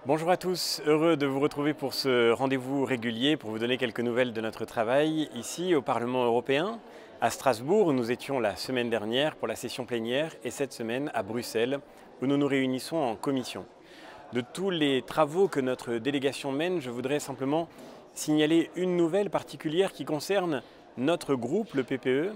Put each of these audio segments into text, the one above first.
Bonjour à tous, heureux de vous retrouver pour ce rendez-vous régulier pour vous donner quelques nouvelles de notre travail ici au Parlement européen, à Strasbourg où nous étions la semaine dernière pour la session plénière et cette semaine à Bruxelles où nous nous réunissons en commission. De tous les travaux que notre délégation mène, je voudrais simplement signaler une nouvelle particulière qui concerne notre groupe, le PPE.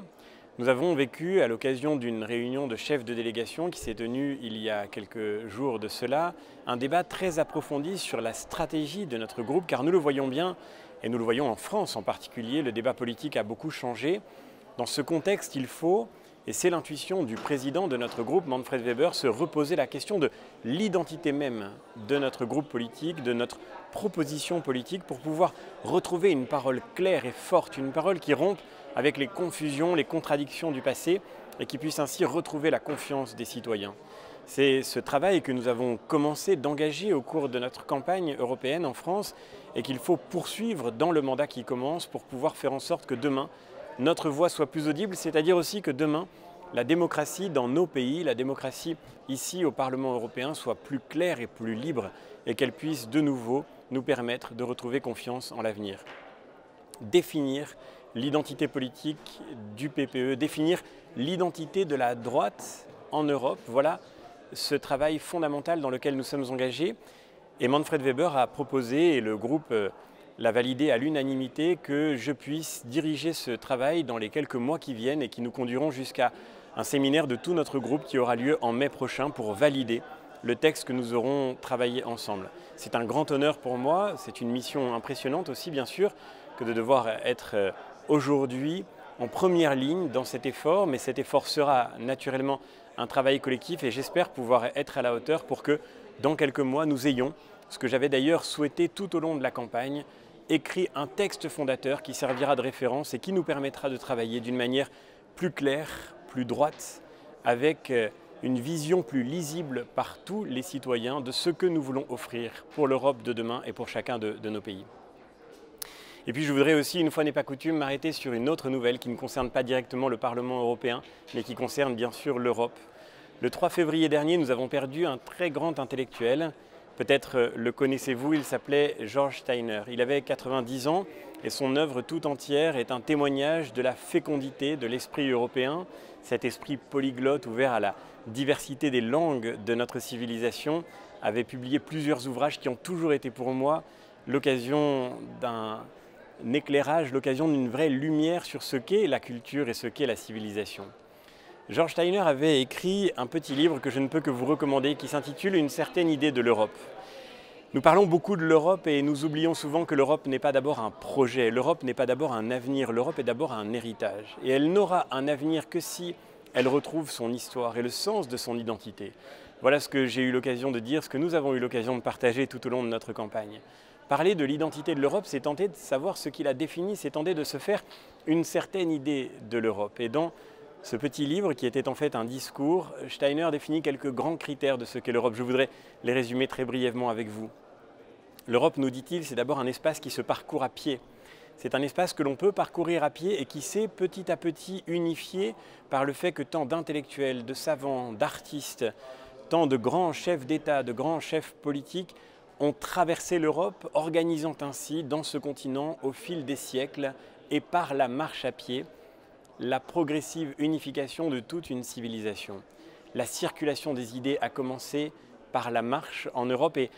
Nous avons vécu, à l'occasion d'une réunion de chefs de délégation qui s'est tenue il y a quelques jours de cela, un débat très approfondi sur la stratégie de notre groupe, car nous le voyons bien, et nous le voyons en France en particulier, le débat politique a beaucoup changé. Dans ce contexte, il faut, et c'est l'intuition du président de notre groupe, Manfred Weber, se reposer la question de l'identité même de notre groupe politique, de notre proposition politique, pour pouvoir retrouver une parole claire et forte, une parole qui rompe avec les confusions, les contradictions du passé et qui puisse ainsi retrouver la confiance des citoyens. C'est ce travail que nous avons commencé d'engager au cours de notre campagne européenne en France et qu'il faut poursuivre dans le mandat qui commence pour pouvoir faire en sorte que demain, notre voix soit plus audible, c'est-à-dire aussi que demain, la démocratie dans nos pays, la démocratie ici au Parlement européen soit plus claire et plus libre et qu'elle puisse de nouveau nous permettre de retrouver confiance en l'avenir. Définir l'identité politique du PPE, définir l'identité de la droite en Europe, voilà ce travail fondamental dans lequel nous sommes engagés. Et Manfred Weber a proposé, et le groupe l'a validé à l'unanimité, que je puisse diriger ce travail dans les quelques mois qui viennent et qui nous conduiront jusqu'à un séminaire de tout notre groupe qui aura lieu en mai prochain pour valider le texte que nous aurons travaillé ensemble. C'est un grand honneur pour moi, c'est une mission impressionnante aussi bien sûr que de devoir être aujourd'hui en première ligne dans cet effort, mais cet effort sera naturellement un travail collectif et j'espère pouvoir être à la hauteur pour que dans quelques mois nous ayons, ce que j'avais d'ailleurs souhaité tout au long de la campagne, écrit un texte fondateur qui servira de référence et qui nous permettra de travailler d'une manière plus claire, plus droite, avec une vision plus lisible par tous les citoyens de ce que nous voulons offrir pour l'Europe de demain et pour chacun de nos pays. Et puis je voudrais aussi, une fois n'est pas coutume, m'arrêter sur une autre nouvelle qui ne concerne pas directement le Parlement européen, mais qui concerne bien sûr l'Europe. Le 3 février dernier, nous avons perdu un très grand intellectuel. Peut-être le connaissez-vous, il s'appelait George Steiner. Il avait 90 ans et son œuvre tout entière est un témoignage de la fécondité de l'esprit européen, cet esprit polyglotte ouvert à la diversité des langues de notre civilisation, avait publié plusieurs ouvrages qui ont toujours été pour moi l'occasion d'un éclairage, l'occasion d'une vraie lumière sur ce qu'est la culture et ce qu'est la civilisation. George Steiner avait écrit un petit livre que je ne peux que vous recommander qui s'intitule « Une certaine idée de l'Europe ». Nous parlons beaucoup de l'Europe et nous oublions souvent que l'Europe n'est pas d'abord un projet, l'Europe n'est pas d'abord un avenir, l'Europe est d'abord un héritage. Et elle n'aura un avenir que si elle retrouve son histoire et le sens de son identité. Voilà ce que j'ai eu l'occasion de dire, ce que nous avons eu l'occasion de partager tout au long de notre campagne. Parler de l'identité de l'Europe, c'est tenter de savoir ce qui la définit, c'est tenter de se faire une certaine idée de l'Europe. Et dans ce petit livre, qui était en fait un discours, Steiner définit quelques grands critères de ce qu'est l'Europe. Je voudrais les résumer très brièvement avec vous. L'Europe, nous dit-il, c'est d'abord un espace qui se parcourt à pied. C'est un espace que l'on peut parcourir à pied et qui s'est petit à petit unifié par le fait que tant d'intellectuels, de savants, d'artistes, tant de grands chefs d'État, de grands chefs politiques ont traversé l'Europe, organisant ainsi dans ce continent au fil des siècles et par la marche à pied, la progressive unification de toute une civilisation. La circulation des idées a commencé par la marche en Europe et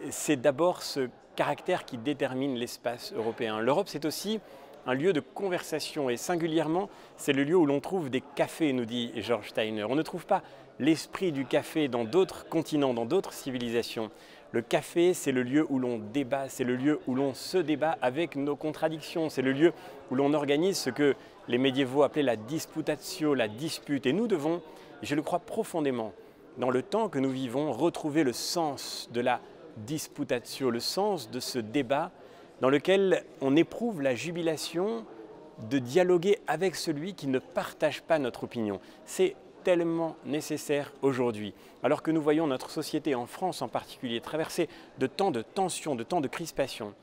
c'est d'abord ce caractère qui détermine l'espace européen. L'Europe, c'est aussi un lieu de conversation et singulièrement, c'est le lieu où l'on trouve des cafés, nous dit George Steiner. On ne trouve pas l'esprit du café dans d'autres continents, dans d'autres civilisations. Le café, c'est le lieu où l'on débat, c'est le lieu où l'on se débat avec nos contradictions, c'est le lieu où l'on organise ce que les médiévaux appelaient la disputatio, la dispute. Et nous devons, je le crois profondément, dans le temps que nous vivons, retrouver le sens de la disputatio, le sens de ce débat dans lequel on éprouve la jubilation de dialoguer avec celui qui ne partage pas notre opinion. C'est tellement nécessaire aujourd'hui, alors que nous voyons notre société, en France en particulier, traverser de tant de tensions, de tant de crispations.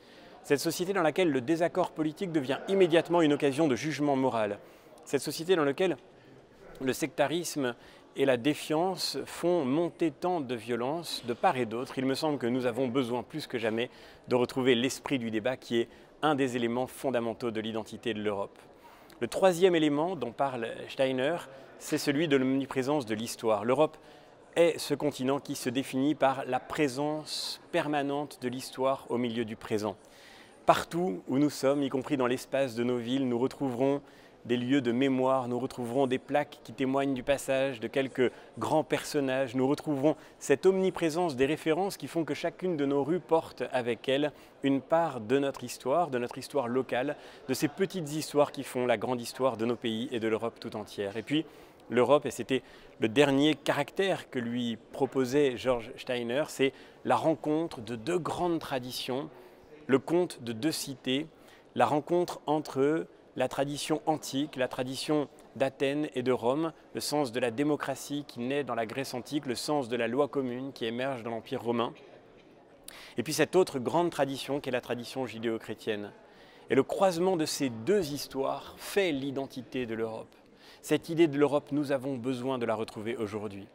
Cette société dans laquelle le désaccord politique devient immédiatement une occasion de jugement moral. Cette société dans laquelle le sectarisme et la défiance font monter tant de violence de part et d'autre. Il me semble que nous avons besoin plus que jamais de retrouver l'esprit du débat qui est un des éléments fondamentaux de l'identité de l'Europe. Le troisième élément dont parle Steiner, c'est celui de l'omniprésence de l'histoire. L'Europe est ce continent qui se définit par la présence permanente de l'histoire au milieu du présent. Partout où nous sommes, y compris dans l'espace de nos villes, nous retrouverons des lieux de mémoire, nous retrouverons des plaques qui témoignent du passage de quelques grands personnages, nous retrouverons cette omniprésence des références qui font que chacune de nos rues porte avec elle une part de notre histoire locale, de ces petites histoires qui font la grande histoire de nos pays et de l'Europe tout entière. Et puis, l'Europe, et c'était le dernier caractère que lui proposait George Steiner, c'est la rencontre de deux grandes traditions, le conte de deux cités, la rencontre entre la tradition antique, la tradition d'Athènes et de Rome, le sens de la démocratie qui naît dans la Grèce antique, le sens de la loi commune qui émerge dans l'Empire romain, et puis cette autre grande tradition qui est la tradition judéo-chrétienne. Et le croisement de ces deux histoires fait l'identité de l'Europe. Cette idée de l'Europe, nous avons besoin de la retrouver aujourd'hui.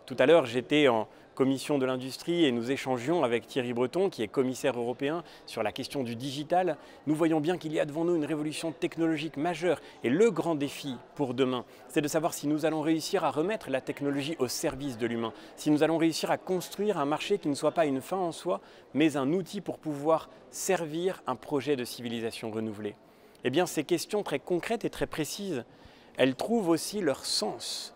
Tout à l'heure, j'étais en commission de l'industrie et nous échangions avec Thierry Breton, qui est commissaire européen, sur la question du digital. Nous voyons bien qu'il y a devant nous une révolution technologique majeure. Et le grand défi pour demain, c'est de savoir si nous allons réussir à remettre la technologie au service de l'humain, si nous allons réussir à construire un marché qui ne soit pas une fin en soi, mais un outil pour pouvoir servir un projet de civilisation renouvelée. Eh bien, ces questions très concrètes et très précises, elles trouvent aussi leur sens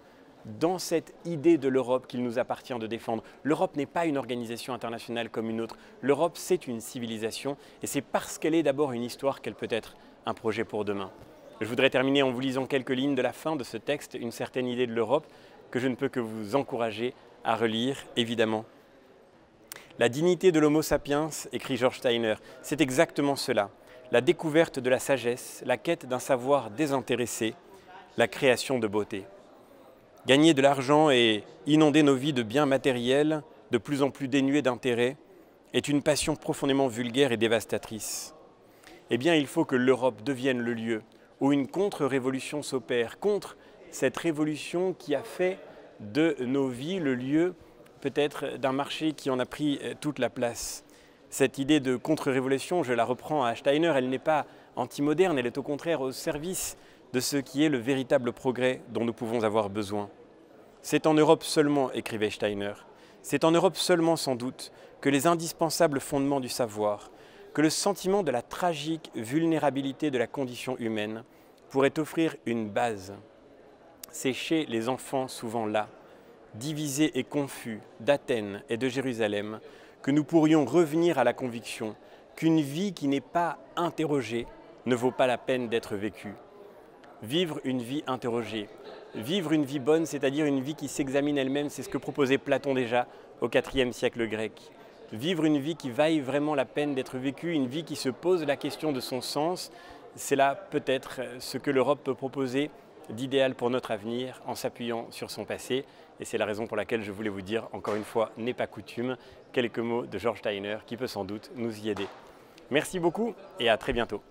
dans cette idée de l'Europe qu'il nous appartient de défendre. L'Europe n'est pas une organisation internationale comme une autre. L'Europe, c'est une civilisation et c'est parce qu'elle est d'abord une histoire qu'elle peut être un projet pour demain. Je voudrais terminer en vous lisant quelques lignes de la fin de ce texte, Une certaine idée de l'Europe, que je ne peux que vous encourager à relire, évidemment. La dignité de l'Homo sapiens, écrit George Steiner, c'est exactement cela. La découverte de la sagesse, la quête d'un savoir désintéressé, la création de beauté. Gagner de l'argent et inonder nos vies de biens matériels, de plus en plus dénués d'intérêt, est une passion profondément vulgaire et dévastatrice. Eh bien, il faut que l'Europe devienne le lieu où une contre-révolution s'opère, contre cette révolution qui a fait de nos vies le lieu peut-être d'un marché qui en a pris toute la place. Cette idée de contre-révolution, je la reprends à Steiner, elle n'est pas anti-moderne, elle est au contraire au service de ce qui est le véritable progrès dont nous pouvons avoir besoin. C'est en Europe seulement, écrivait Steiner, c'est en Europe seulement sans doute que les indispensables fondements du savoir, que le sentiment de la tragique vulnérabilité de la condition humaine pourrait offrir une base. C'est chez les enfants souvent là, divisés et confus d'Athènes et de Jérusalem, que nous pourrions revenir à la conviction qu'une vie qui n'est pas interrogée ne vaut pas la peine d'être vécue. Vivre une vie interrogée, vivre une vie bonne, c'est-à-dire une vie qui s'examine elle-même, c'est ce que proposait Platon déjà au IVe siècle grec. Vivre une vie qui vaille vraiment la peine d'être vécue, une vie qui se pose la question de son sens, c'est là peut-être ce que l'Europe peut proposer d'idéal pour notre avenir en s'appuyant sur son passé. Et c'est la raison pour laquelle je voulais vous dire, encore une fois, n'est pas coutume, quelques mots de George Steiner qui peut sans doute nous y aider. Merci beaucoup et à très bientôt.